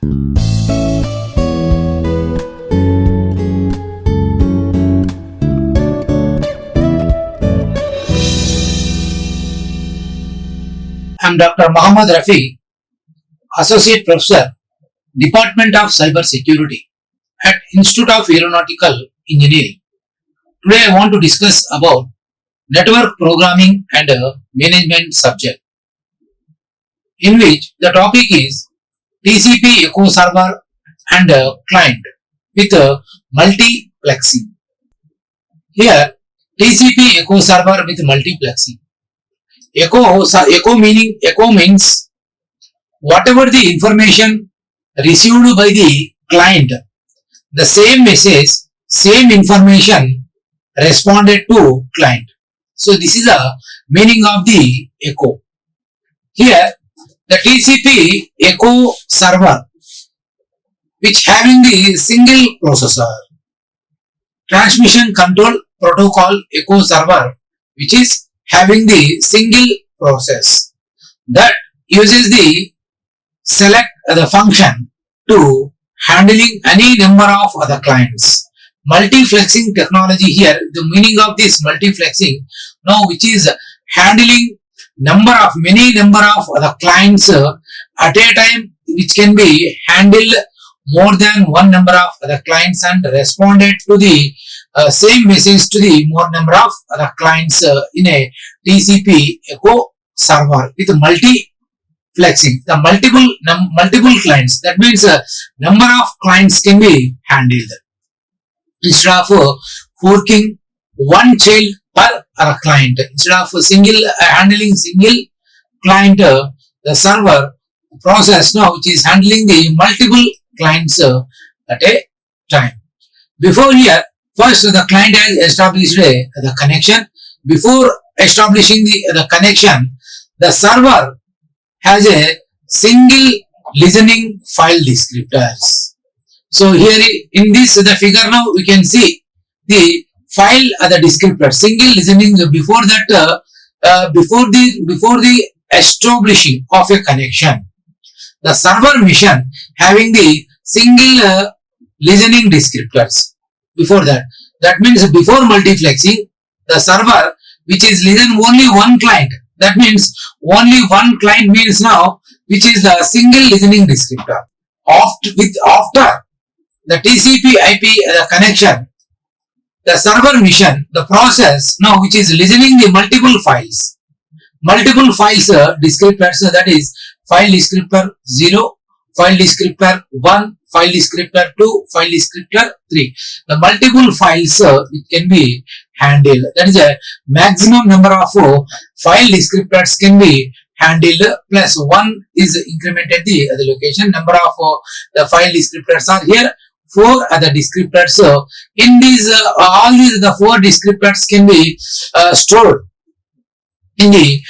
I am Dr. Mohammad Rafi, Associate Professor, Department of Cyber Security at Institute of Aeronautical Engineering. Today I want to discuss about network programming and management subject, in which the topic is TCP echo server and client with multiplexing. Here TCP echo server with multiplexing. Echo means whatever the information received by the client, the same message, same information responded to client. So this is the meaning of the echo. Here the TCP echo server, which having the single processor, transmission control protocol echo server, which is having the single process that uses the select the function to handling any number of other clients. Multiplexing technology here, the meaning of this multiplexing now, which is handling many number of other clients at a time, which can be handled more than one number of other clients and responded to the same message to the more number of other clients in a TCP echo server with multiplexing. The multiple clients, that means number of clients can be handled. Instead of forking one child per client, instead of handling single client, the server process now which is handling the multiple clients at a time. Before here, first the client has established the connection. Before establishing the connection, the server has a single listening file descriptors. So here in this the figure now we can see the file the descriptor, single listening. Before that before the establishing of a connection, the server mission having the single listening descriptors. Before that, that means before multiplexing, the server which is listen only one client, that means only one client means now which is the single listening descriptor. After the TCP IP connection, the server mission, the process now which is listening the multiple files descriptors, that is file descriptor 0, file descriptor 1, file descriptor 2, file descriptor 3. The multiple files it can be handled. That is a maximum number of file descriptors can be handled, plus 1 is incremented the other location. Number of the file descriptors are here. 4 other descriptors. In these all these the 4 descriptors can be stored in the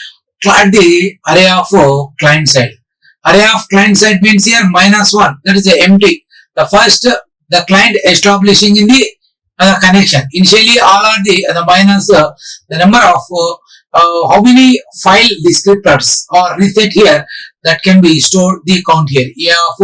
array of client side. Array of client side means here -1, that is empty. The first the client establishing in the connection. Initially all are the minus the number of how many file descriptors are reset here, that can be stored the count here. AF,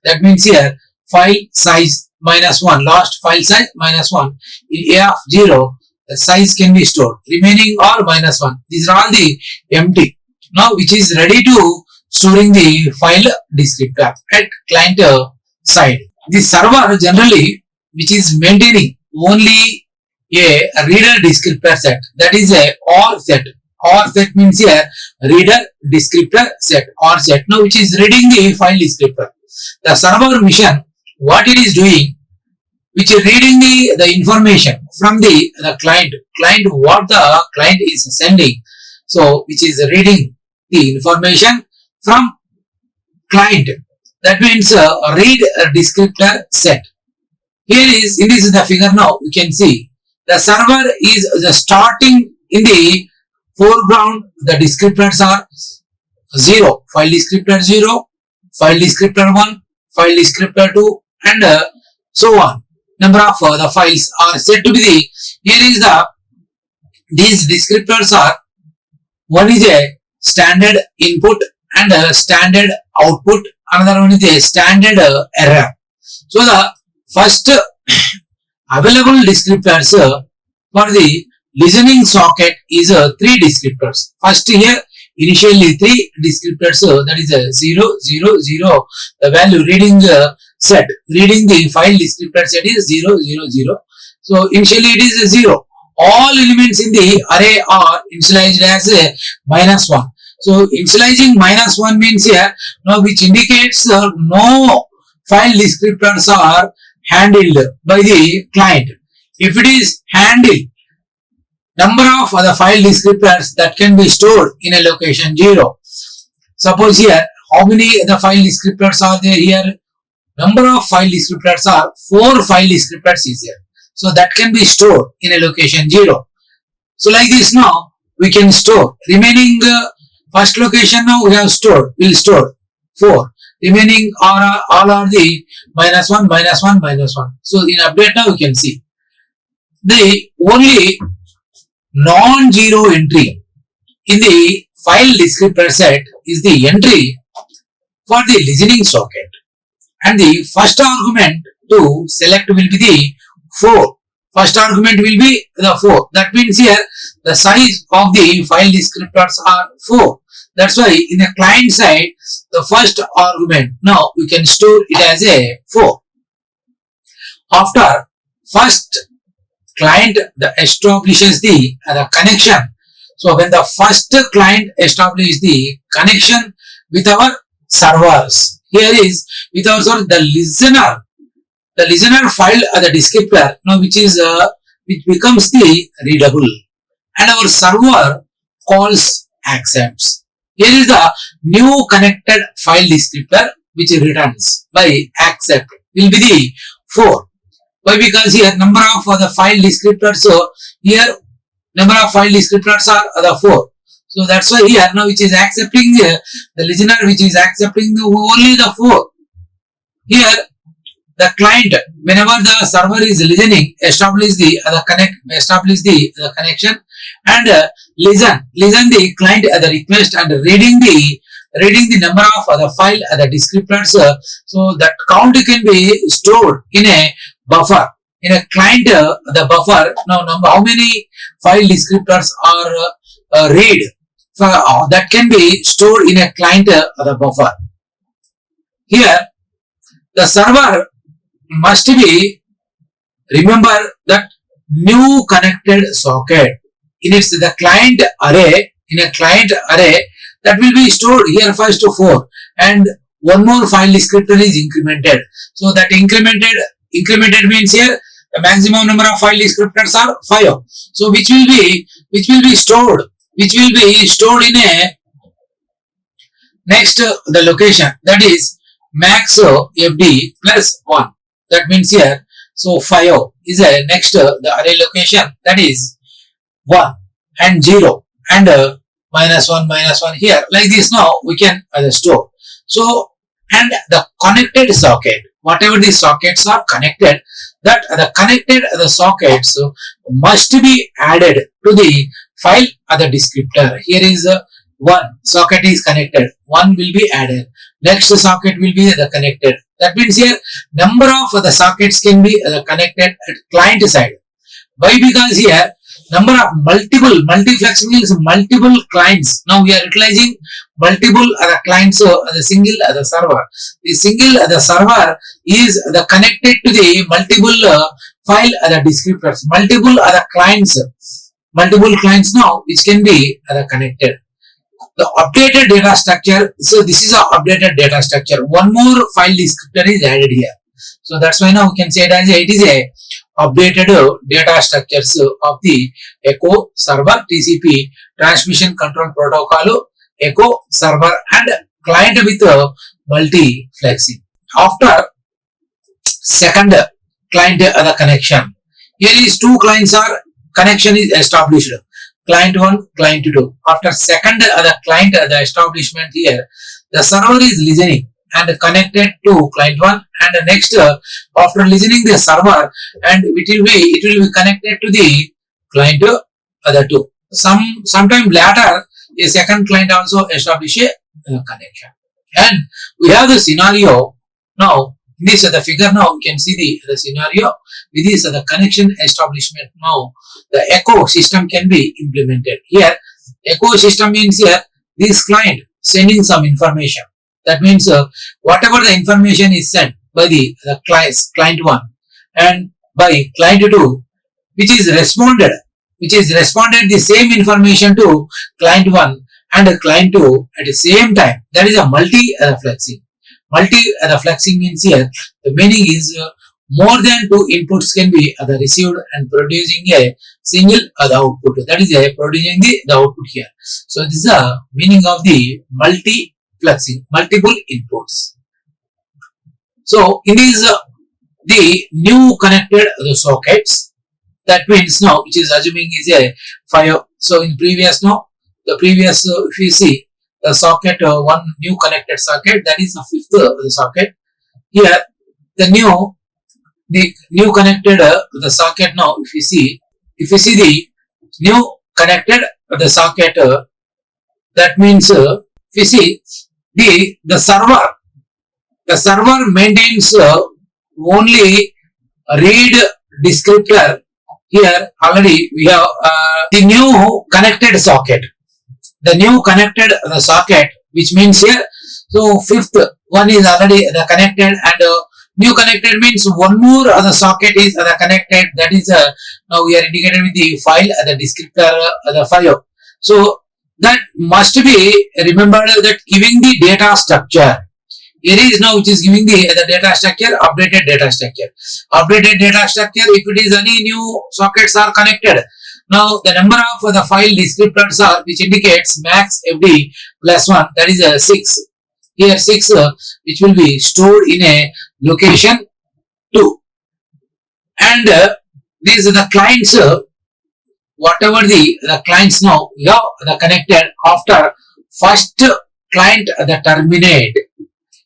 that means here file size -1, last file size -1. In AF 0, the size can be stored. Remaining are -1. These are all the empty. Now which is ready to storing the file descriptor at client side. The server generally which is maintaining only a reader descriptor set, that is a OR set. OR set means here reader descriptor set, OR set, now which is reading the file descriptor. The server mission, what it is doing, which is reading the information from the client, what the client is sending. So which is reading the information from client, that means read a descriptor set. Here is in this is the figure now we can see the server is starting in the foreground. The descriptors are 0, file descriptor 0, file descriptor 1, file descriptor 2, and so on. Number of the files are said to be the, here is these descriptors are, one is a standard input and a standard output another one is a standard error. So the first available descriptors for the listening socket is 3 descriptors. First here initially 3 descriptors, that is 0, 0, 0. The value reading set, reading the file descriptor set is 0, 0, 0. So initially it is 0. All elements in the array are initialized as -1. So initializing -1 means here now which indicates no file descriptors are handled by the client. If it is handled, number of other file descriptors that can be stored in a location 0. Suppose here how many the file descriptors are there here? Number of file descriptors are 4 file descriptors is there. So that can be stored in a location 0. So like this now we can store remaining first location now we have stored, will store 4. Remaining are all are the -1, -1, -1. So in update now we can see the only non-zero entry in the file descriptor set is the entry for the listening socket, and the first argument to select will be the 4. First argument will be the 4. That means here the size of the file descriptors are 4. That's why in the client side the first argument now we can store it as a 4. After first client establishes the connection. So when the first client establishes the connection with our servers, here is with our server, the listener file the descriptor now which which becomes the readable, and our server calls accepts. Here is the new connected file descriptor which returns by accept will be the 4. Why? Because here number of the file descriptors, so here number of file descriptors are the 4. So that's why here now which is accepting the listener which is accepting only the 4. Here the client whenever the server is listening establish the connection and listen the client the request and reading the number of the file the descriptors. So that count can be stored in a buffer, in a client the buffer. Now number how many file descriptors are read that can be stored in a client the buffer. Here the server must be remember that new connected socket in its the client array, in a client array that will be stored here first to 4, and one more file descriptor is incremented. So that incremented means here the maximum number of file descriptors are 5. So which will be stored in a next the location, that is max fd plus 1. That means here so 5 is a next the array location, that is 1 and 0 and -1 here. Like this now we can store. So and the connected socket, whatever the sockets are connected, that the connected the sockets must be added to the file other descriptor. Here is one socket is connected, one will be added, next socket will be the connected. That means here number of the sockets can be connected at client side. Why? Because here number of multiplexing means multiple clients. Now we are utilizing multiple other clients, the single other server. The single other server is the connected to the multiple file other descriptors, multiple other clients now which can be connected. The updated data structure, so this is a updated data structure. One more file descriptor is added here. So that's why now we can say it as it is a updated data structures of the echo server TCP transmission control protocol, echo server and client with multiplexing. After second client other connection, here is 2 clients are connection is established, client 1, client 2. After second other client the establishment, here the server is listening and connected to client 1, and next after listening the server and it will be connected to the client other 2. Sometime later a second client also establish a connection. And we have the scenario now. This is the figure now. You can see the scenario. With this the connection establishment now. The ecosystem can be implemented. Here, ecosystem means here this client sending some information. That means whatever the information is sent by the client 1 and by client 2, which is responded the same information to client 1 and client 2 at the same time. That is a multi-reflexing. Multi-reflexing means here the meaning is more than 2 inputs can be received and producing a single output. That is producing the output here. So this is the meaning of the multiplexing, multiple inputs. So in these the new connected sockets, that means now which is assuming is a 5. So in previous now the previous if you see the socket one new connected socket, that is the 5th socket. Here the new connected the socket now if you see the new connected the socket, that means if you see the server maintains only read descriptor. Here already we have the new connected socket. The new connected socket, which means here, so 5th one is already connected, and new connected means one more socket is connected. That is now we are indicated with the file the descriptor the file. So that must be remembered that giving the data structure. Here is now which is giving the data structure, updated data structure. Updated data structure, if it is any new sockets are connected. Now the number of the file descriptors are which indicates max FD plus 1, that is 6. Here 6 which will be stored in a location 2. And these are the clients, whatever the clients now we have the connected after first client the terminate.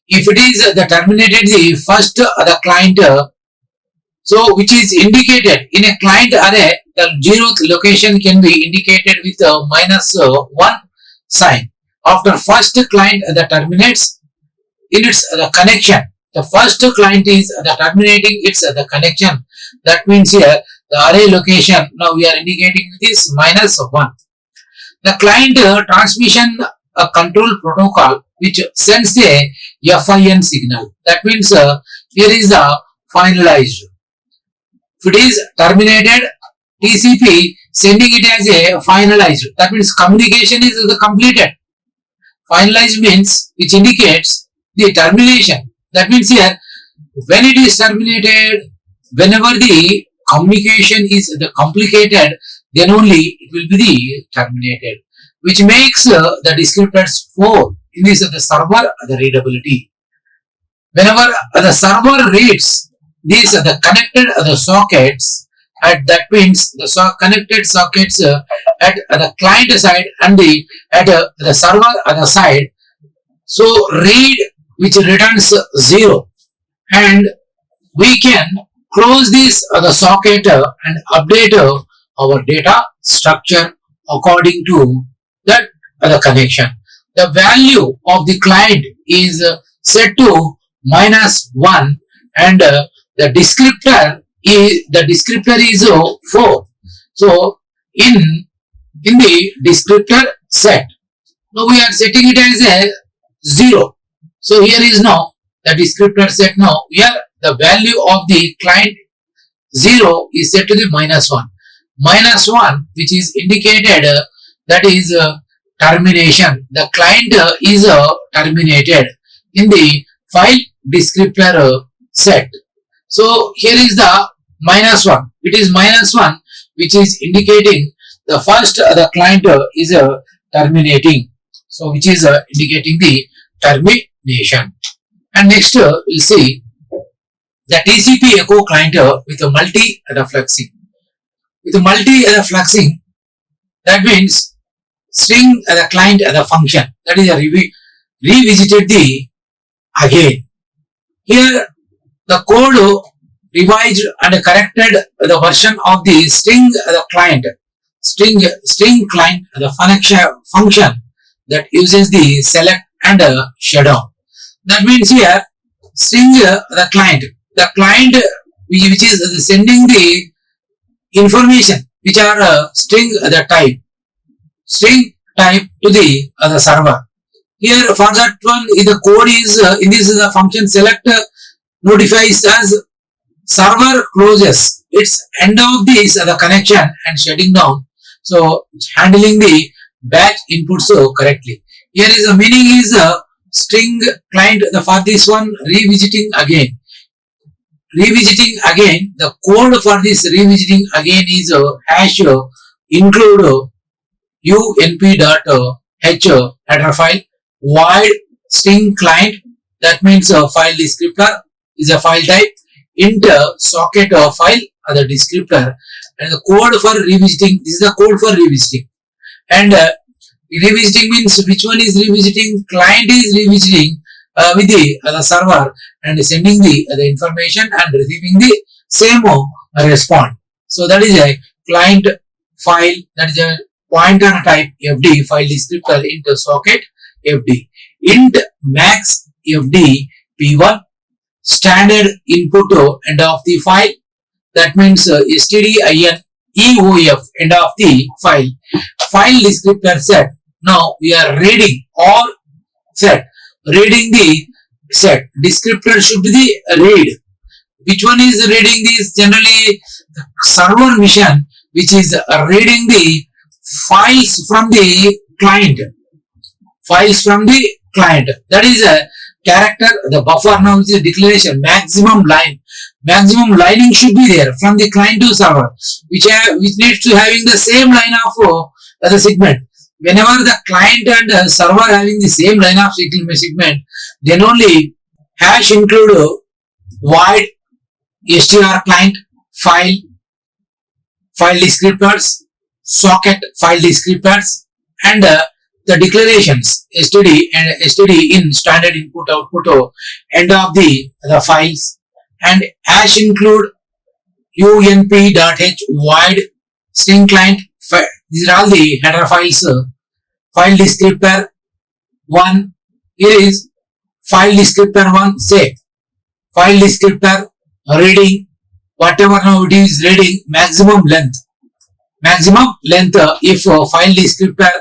If it is the terminated the first the client, so which is indicated in a client array, the 0th location can be indicated with a -1 sign. After first client that terminates in its the connection, the first client is the terminating its the connection. That means here the array location now we are indicating with this -1. The client transmission control protocol which sends a FIN signal. That means here is the finalized. If it is terminated, TCP sending it as a finalized. That means communication is completed. Finalized means which indicates the termination. That means here when it is terminated, whenever the communication is the complicated, then only it will be the terminated, which makes the descriptors 4 in this the server the readability. Whenever the server reads these the connected the sockets, at that means the connected sockets at the client side and the at the server other side. So read which returns 0, and we can close this the socket and update our data structure according to that the connection. The value of the client is set to -1, and the descriptor is 4. So in the descriptor set, now we are setting it as a 0. So here is now the descriptor set. Now here the value of the client 0 is set to the -1. -1 which is indicated that is termination. The client is terminated in the file descriptor set. So here is the -1. It is -1 which is indicating the first the client is terminating. So which is indicating the termination. And next we'll see the TCP echo client with a multi-reflexing. With a multi-reflexing, that means string the client the function, that is a revisited the again. Here the code revised and corrected the version of the string the client, string client the function that uses the select and shutdown. That means here string the client which is sending the information which are string type to the server. Here for that one the code is in this is the function select notifies as server closes its end of this the connection and shutting down. So handling the batch inputs correctly. Here is the meaning is string client for this one revisiting again. The code for this revisiting again is hash include unp.h header file void string client, that means file descriptor is a file type, int socket file the descriptor, and the code for revisiting, this is the code for revisiting. And revisiting means which one is revisiting, client is revisiting with the server and sending the information and receiving the same response. So that is a client file, that is a pointer type fd file descriptor into socket fd, int max fd p1 standard input end of the file, that means stdin eof end of the file descriptor set. Now we are reading or set. Reading the set descriptor should be the read. Which one is reading this? Generally the server mission which is reading the files from the client. That is a character, the buffer now is a declaration, maximum lining should be there from the client to server, which needs to having the same line of the segment. Whenever the client and server having the same line of segment, then only hash include void str client file descriptors, socket file descriptors, and the declarations std and std in standard input output end of the files, and hash include unp.h void string client. These are all the header files. File descriptor 1, here is file descriptor 1 say file descriptor reading whatever now it is reading maximum length if file descriptor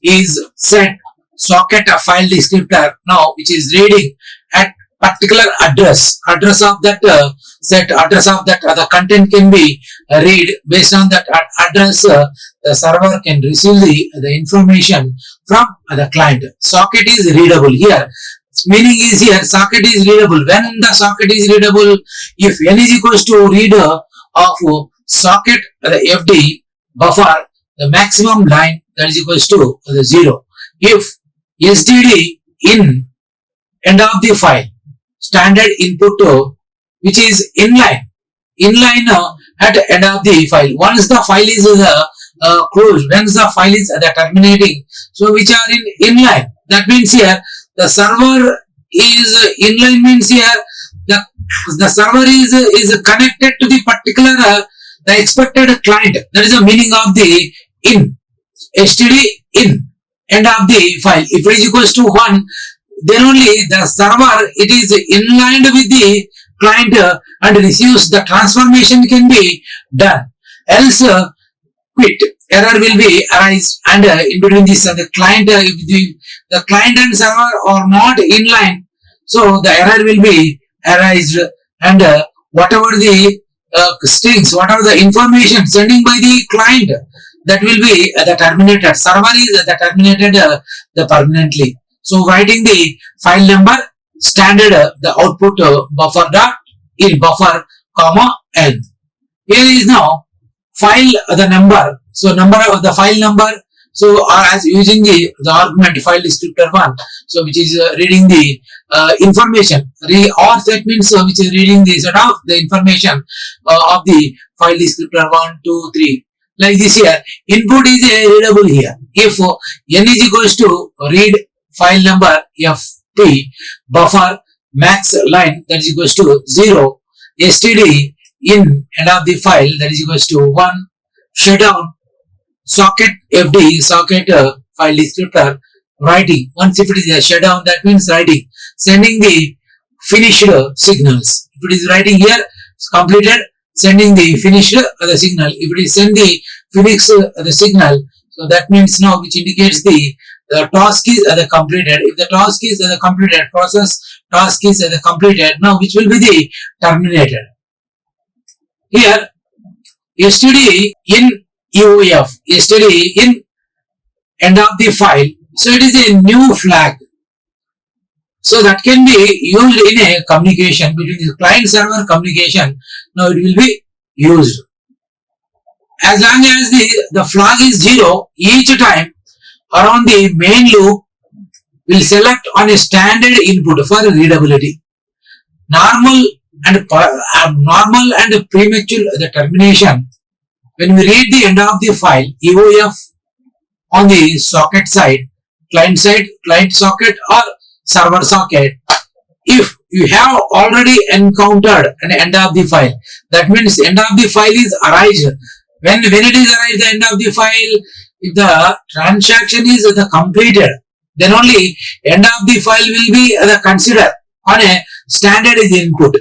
is set socket file descriptor now which is reading at particular address of that the content can be read based on that address. The server can receive the information from the client. Socket is readable here. Meaning is here socket is readable. When the socket is readable, if n is equals to reader of socket the fd buffer, the maximum line that is equals to the 0. If std in end of the file standard input which is inline at end of the file, once the file is closed, once the file is terminating, so which are in inline, that means here the server is inline, means here the server is connected to the particular the expected client. That is the meaning of the in std in end of the file. If it is equals to 1, then only the server it is inlined with the client and receives the transformation can be done. Else quit error will be arise, and in between this the client if the client and server are not inline, so the error will be arised, and whatever the strings, whatever the information sending by the client, that will be the terminated. Server is the terminated the permanently. So writing the file number standard the output buffer dot in buffer comma n. Here is now file the number. So number of the file number. So as using the argument file descriptor 1. So which is reading the information. Or set means which is reading the set of the information of the file descriptor 1, 2, 3. Like this here. Input is readable here. If n is equals to read file number fp buffer max line that is equals to 0, std in end of the file that is equals to 1, shutdown socket fd socket file descriptor writing. Once if it is a shutdown, that means writing sending the finished signals. If it is writing here, it's completed, sending the finished the signal. If it is send the finished the signal, so that means now which indicates the task is completed. If the task is completed, process task is completed, now which will be the terminated. Here, yesterday in EOF, yesterday in end of the file, so it is a new flag. So that can be used in a communication between the client server communication. Now it will be used. As long as the flag is 0, each time around the main loop will select on a standard input for readability. Normal and premature the termination. When we read the end of the file, EOF on the socket side, client socket or server socket, if you have already encountered an end of the file, that means end of the file is arrived. When it is arrived, the end of the file, if the transaction is completed, then only end of the file will be considered on a standard input.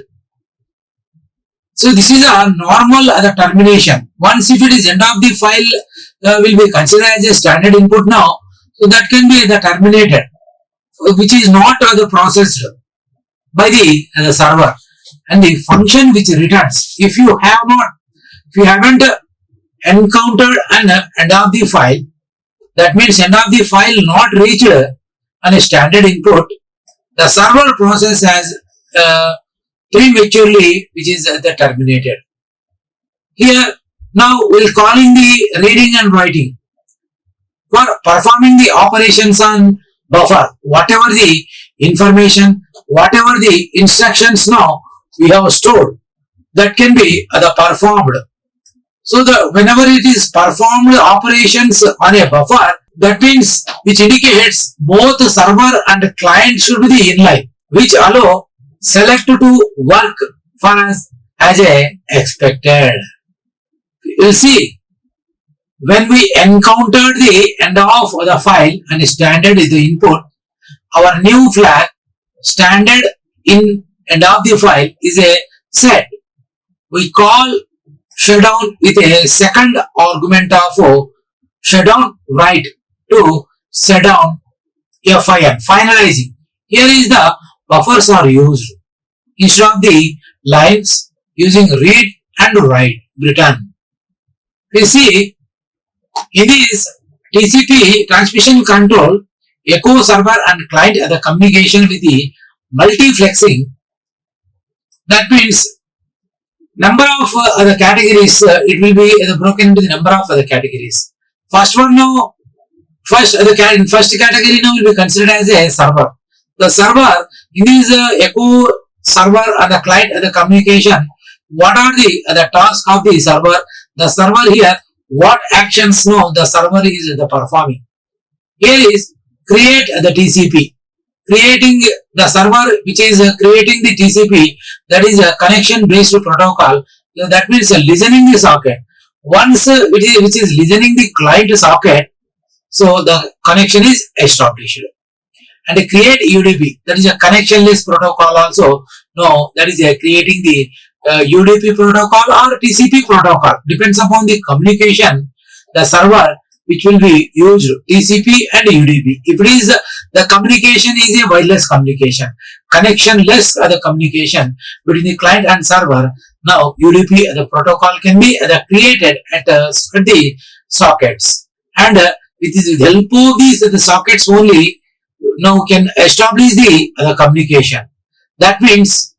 So this is a normal termination. Once if it is end of the file will be considered as a standard input now, so that can be terminated, which is not processed by the server, and the function which returns, if you haven't encountered an end of the file, that means end of the file not reached on a standard input, the server process has prematurely, which is terminated. Here now we'll calling the reading and writing. For performing the operations on buffer, whatever the information, whatever the instructions now we have stored, that can be performed. So whenever it is performed operations on a buffer, that means which indicates both the server and client should be the inline, which allow select to work for us as expected. You will see, when we encountered the end of the file and standard is the input, our new flag standard in end of the file is a set. We call shutdown with a second argument of shutdown write to shutdown FIN, finalizing. Here is the buffers are used instead of the lines using read and write return. We see in this TCP transmission control, echo server and client the communication with the multiplexing. That means number of the categories, it will be broken into the number of the categories. First one now, first category now will be considered as a server. The server in this echo server and the client and the communication, what are the tasks of the server? The server here, what actions now the server is performing. Here is create the TCP. Creating the server which is creating the TCP, that is a connection based protocol. That means listening the socket. Once which is listening the client socket, so the connection is established. And create UDP, that is a connectionless protocol also. No, that is creating the UDP protocol or TCP protocol, depends upon the communication, the server which will be used, TCP and UDP. If it is the communication is a wireless communication, connectionless the communication between the client and server, now UDP the protocol can be created at the sockets, and with the help of these the sockets only now can establish the communication. That means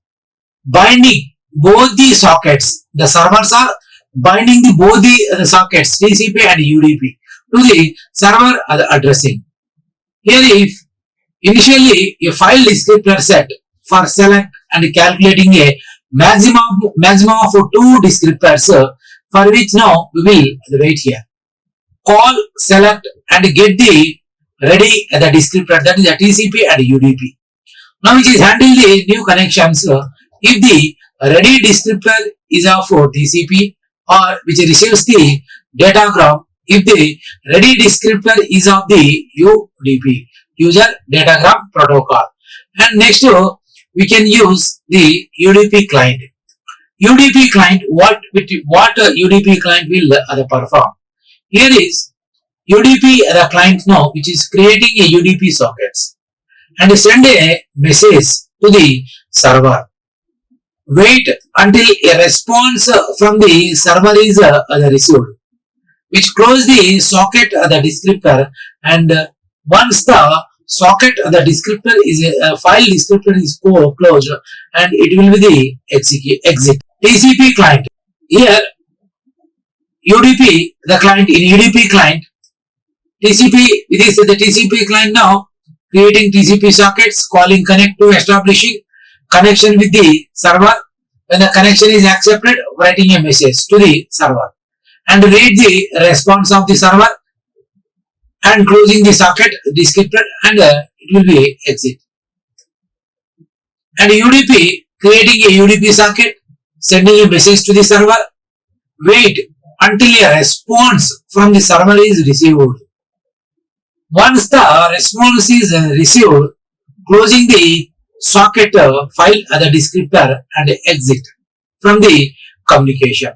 binding both the sockets, the servers are binding both the sockets TCP and UDP to the server addressing. Here if initially a file descriptor set for select and calculating a maximum of 2 descriptors, for which now we will wait here. Call, select and get the ready the descriptor, that is the TCP and UDP. Now which is handle the new connections. If the ready descriptor is of TCP or which receives the datagram, if the ready descriptor is of the UDP, user datagram protocol. And next we can use the UDP client. UDP client, what UDP client will perform? Here is UDP the client now, which is creating a UDP sockets and send a message to the server. Wait until a response from the server is received, which close the socket the descriptor, and once the socket the descriptor is file descriptor is closed, and it will be the exit. TCP client. Here UDP the client, in UDP client TCP, it is the TCP client now creating TCP sockets, calling connect to establishing connection with the server. When the connection is accepted, writing a message to the server and read the response of the server and closing the socket descriptor, and it will be exit. And UDP creating a UDP socket, sending a message to the server, wait until a response from the server is received. Once the response is received, closing the socket file the descriptor and exit from the communication.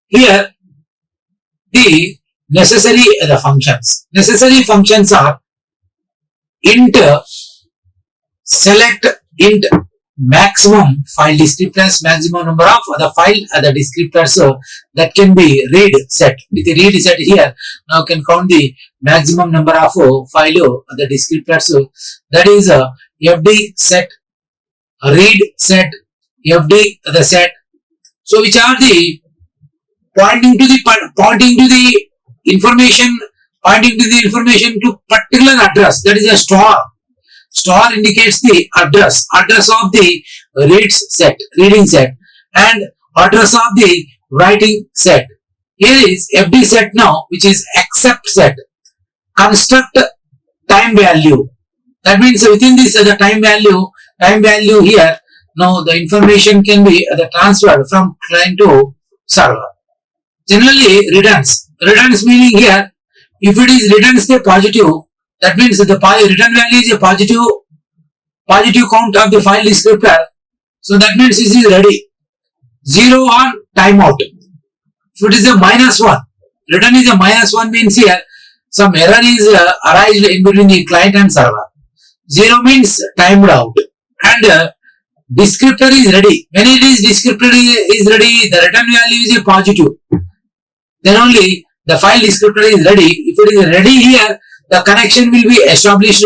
Here the necessary functions. Necessary functions are int select int maximum file descriptors, maximum number of the file the descriptors that can be read set. With the read set here, now can count the maximum number of file the descriptors, that is FD set, read set, FD the set. So which are the pointing to the information to particular address, that is a star. Star indicates the address of the reading set, and address of the writing set. Here is FD set now, which is accept set. Construct time value. That means within this the time value here, now the information can be transferred from client to server. Generally returns meaning here, if it is returns the positive, that means the return value is a positive count of the file descriptor. So that means this is ready. 0 on timeout. If it is a -1, return is a -1 means here some error is arised in between the client and server. 0 means timed out, and descriptor is ready. When it is descriptor is ready, the return value is a positive. Then only the file descriptor is ready. If it is ready here, the connection will be established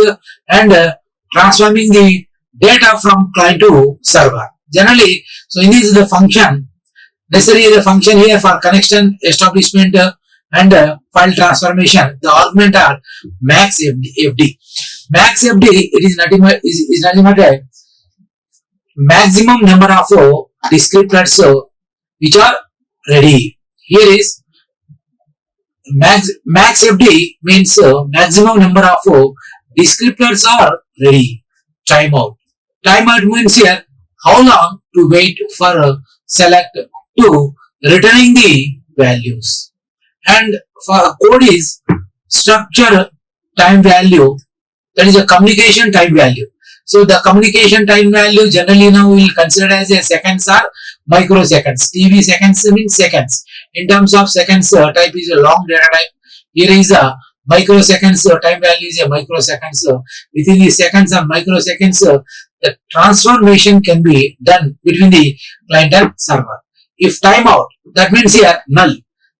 and transforming the data from client to server. Generally, so in this is the function, necessary the function here for connection establishment and file transformation. The argument are max FD. Max FD, it is nothing but maximum number of descriptors which are ready. Here is max FD means maximum number of descriptors are ready. Timeout. Timeout means here how long to wait for select to returning the values. And for code is structure time value, that is a communication time value. So the communication time value generally now we will consider as a seconds or microseconds. TV seconds means seconds. In terms of seconds, type is a long data type. Here is a microseconds, time value is a microseconds. Within the seconds and microseconds, the transformation can be done between the client and server. If timeout, that means here null,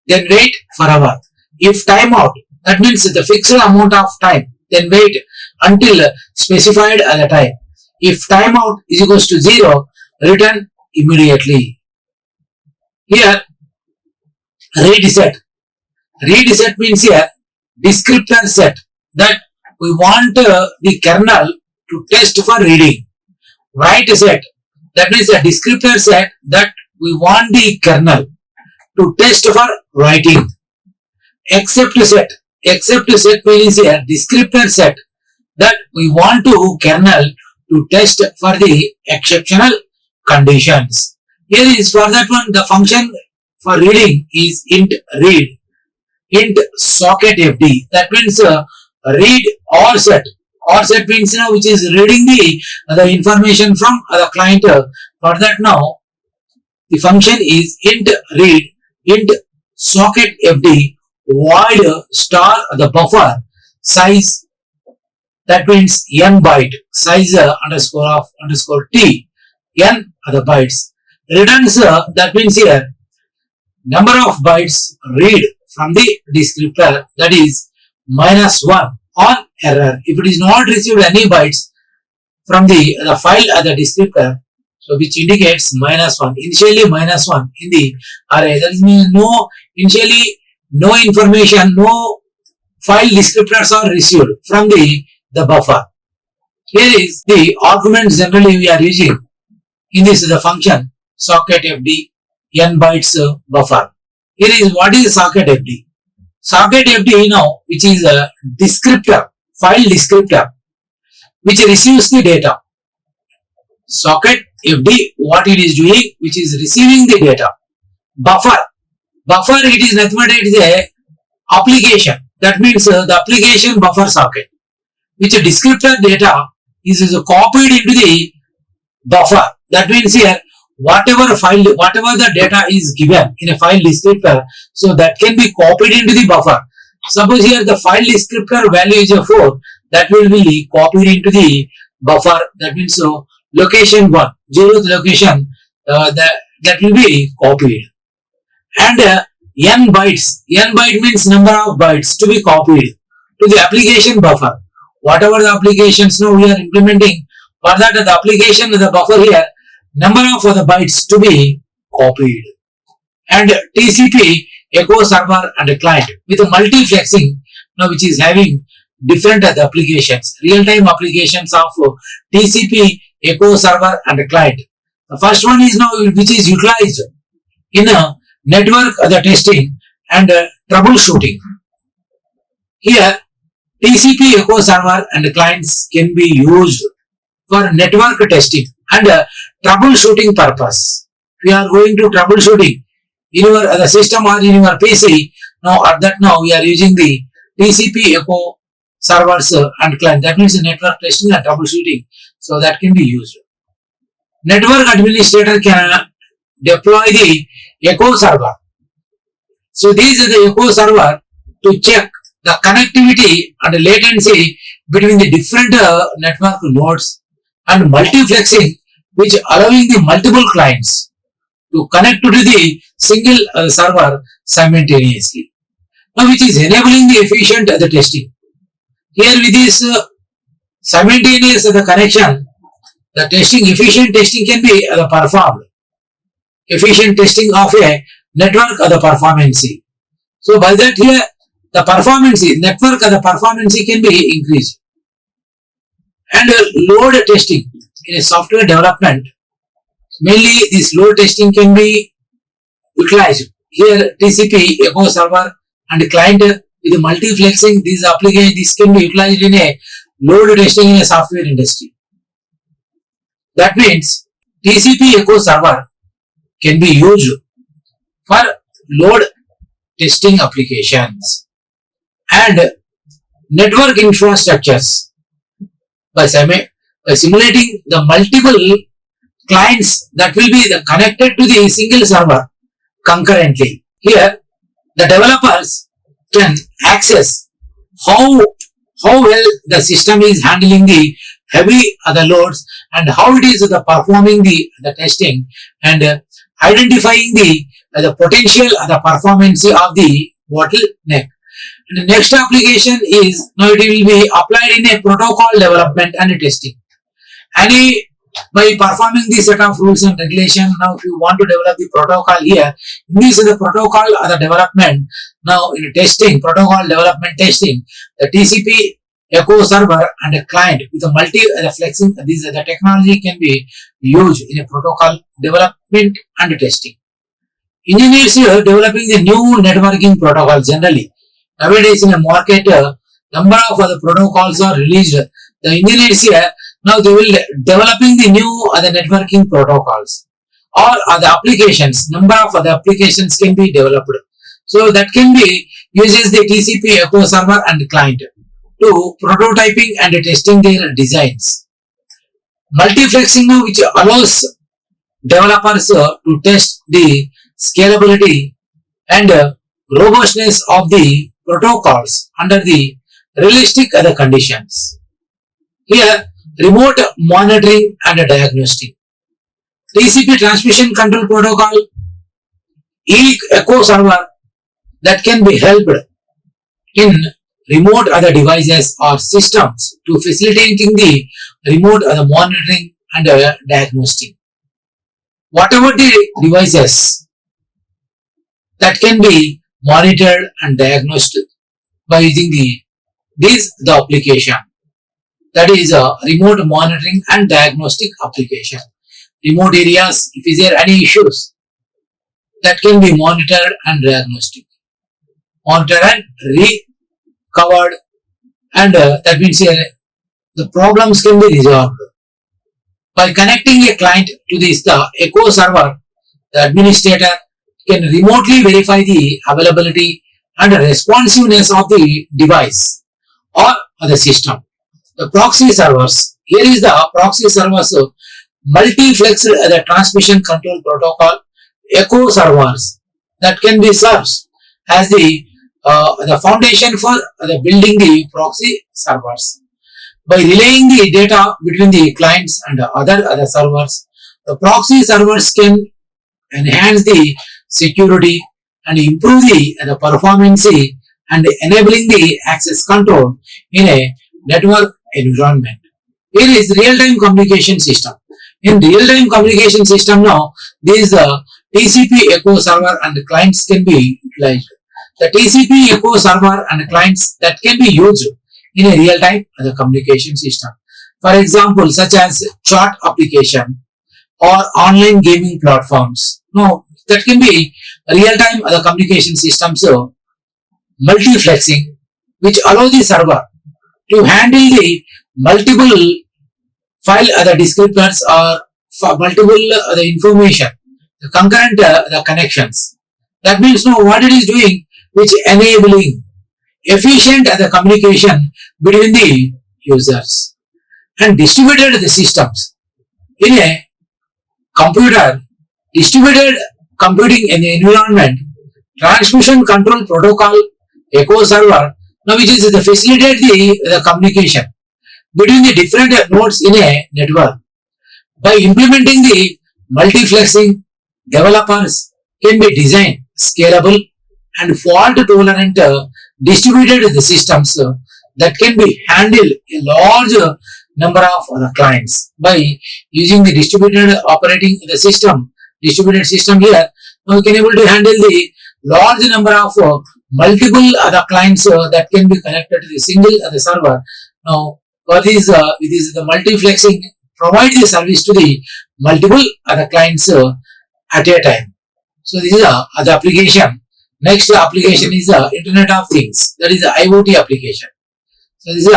then wait for hour. If timeout, that means the fixed amount of time, then wait until specified other time. If timeout is equals to 0, return immediately. Here, read set. Read set means here descriptor set, that we want the kernel to test for reading. Write set, that means a descriptor set that we want the kernel to test for writing. Accept set means here descriptor set that we want to kernel to test for the exceptional conditions. Here is for that one, the function for reading is int read, int socket FD. That means read all set or set means now which is reading the information from the client. For that now the function is int read int socket fd void star the buffer size, that means n byte size underscore of underscore t n the bytes returns that means here number of bytes read from the descriptor, that is -1 on error. If it is not received any bytes from the file or the descriptor, so which indicates -1, initially -1 in the array, that means no initially no information, no file descriptors are received from the buffer. Here is the arguments generally we are using in this the function socket fd n bytes buffer. Here is what is socket fd. Socket fd now which is a descriptor, file descriptor which receives the data. Socket fd what it is doing, which is receiving the data. Buffer it is nothing but it is a application, that means the application buffer socket which descriptor data is copied into the buffer. That means here whatever the data is given in a file descriptor, so that can be copied into the buffer. Suppose here the file descriptor value is a 4, that will be copied into the buffer. That means so location 1, 0th location that will be copied. And n byte means number of bytes to be copied to the application buffer. Whatever the applications now we are implementing, for that the application the buffer here, number of the bytes to be copied. And TCP echo server and client with multiplexing now which is having different applications, real-time applications of TCP echo server and client. The first one is now which is utilized in a network the testing and troubleshooting. Here TCP echo server and clients can be used for network testing and troubleshooting purpose. We are going to troubleshooting in your the system or in your PC. Now at that now we are using the TCP echo servers and client. That means network testing and troubleshooting. So that can be used. Network administrator can deploy the echo server. So these are the echo server to check the connectivity and latency between the different network nodes, and multiplexing which allowing the multiple clients to connect to the single server simultaneously. Now which is enabling the efficient the testing. Here with this simultaneous the connection, the testing, efficient testing can be performed. Efficient testing of a network the performance. So by that here the performance, network the performance can be increased. And load testing in a software development, mainly this load testing can be utilized. Here TCP echo server and client with multiplexing, these applications this can be utilized in a load testing in a software industry. That means TCP echo server can be used for load testing applications and network infrastructures by simulating the multiple clients that will be connected to the single server concurrently. Here the developers can access how well the system is handling the heavy other loads and how it is performing the testing and identifying the potential the performance of the bottleneck. And the next application is now it will be applied in a protocol development and testing. By performing this set of rules and regulation, now if you want to develop the protocol here, in this the protocol or the development, now in testing, protocol development testing, the TCP echo server and a client with a multi-flexing, the technology can be used in a protocol development and testing. Engineers here developing the new networking protocol generally. Nowadays in the market, number of other protocols are released. The engineers here, now they will developing the new other networking protocols or other applications. Number of other applications can be developed. So that can be uses the TCP echo server and client. to prototyping and testing their designs. Multiplexing now, which allows developers to test the scalability and robustness of the protocols under the realistic other conditions. Here, remote monitoring and diagnostic. TCP transmission control protocol, echo server that can be helped in remote other devices or systems to facilitating the remote other monitoring and diagnostic. Whatever the devices that can be monitored and diagnosed by using the application, that is a remote monitoring and diagnostic application. Remote areas, if is there any issues, that can be monitored and diagnostic, monitored and recovered, and that means the problems can be resolved. By connecting a client to the echo server, the administrator can remotely verify the availability and responsiveness of the device or the system. The proxy servers, here is the proxy servers of multiplexed the transmission control protocol echo servers that can be served as the foundation for building the proxy servers. By relaying the data between the clients and other servers, the proxy servers can enhance the security and improve the performance and enabling the access control in a network environment. Here is real-time communication system. In real-time communication system now, these TCP echo server and clients can be utilized. The TCP echo server and clients that can be used in a real-time communication system. For example, such as chat application or online gaming platforms. Now, that can be real-time communication systems. So, multiplexing, which allow the server to handle the multiple file descriptors or for multiple the information, the concurrent the connections. That means now what it is doing, which enabling efficient the communication between the users and distributed the systems in a computer. Distributed computing in the environment, transmission control protocol echo server, now which is the facilitate the communication between the different nodes in a network. By implementing the multiplexing, developers can be designed scalable and fault tolerant distributed the systems that can be handled a large number of clients. By using the distributed operating the system, distributed system here, now we can able to handle the large number of multiple other clients that can be connected to the single server. Now, for this, it is the multiplexing provide the service to the multiple other clients at a time. So this is the application. Next application is the Internet of Things, that is the IoT application. So this is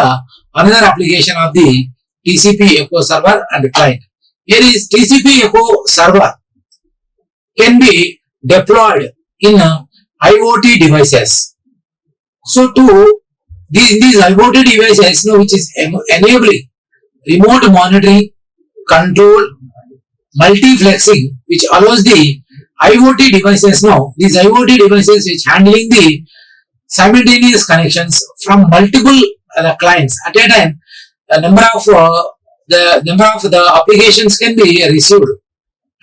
another application of the TCP echo server and client. Here is TCP echo server can be deployed in IoT devices. So to these IoT devices, which is enabling remote monitoring, control, multiplexing, which allows the IoT devices now, these IoT devices which handling the simultaneous connections from multiple clients at a time, the number of the applications can be received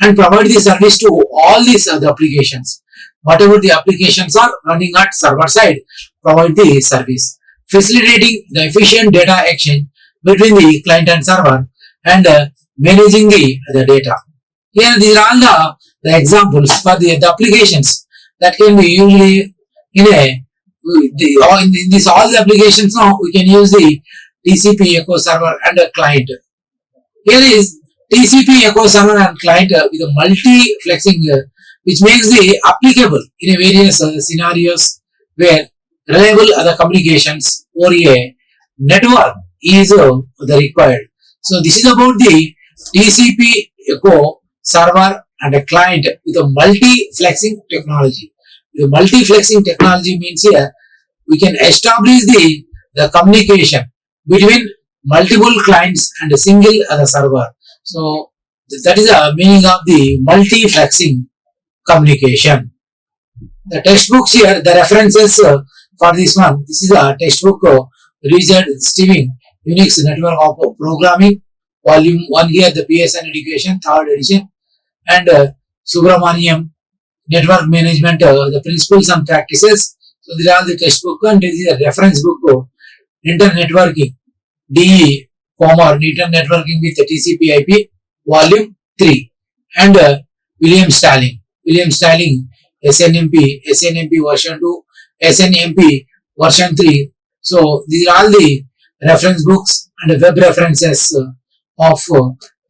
and provide the service to all these other applications. Whatever the applications are running at server side, provide the service, facilitating the efficient data exchange between the client and server and managing the data. Here these are all the examples for the applications that can be usually in all the applications now we can use the TCP echo server and a client. Here is TCP echo server and client with a multiplexing which makes the applicable in a various scenarios where reliable other communications or a network is the required. So this is about the TCP echo server and a client with a multiplexing technology. The multiplexing technology means here we can establish the the communication between multiple clients and a single server. So that is the meaning of the multiplexing communication. The textbooks here, the references for this one. This is a textbook Richard Steven, Unix Network of Programming, Volume 1 here, the PSN Education, 3rd edition, and Subramaniam, Network Management, the Principles and Practices. So these are the textbook and this is a reference book, Internet Networking, DE, Internet Networking with the TCP IP, Volume 3, and William Stalling, SNMP version 2, SNMP version 3. So these are all the reference books and web references of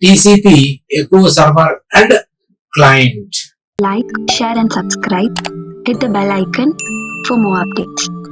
TCP, Echo Server and Client. Like, share and subscribe. Hit the bell icon for more updates.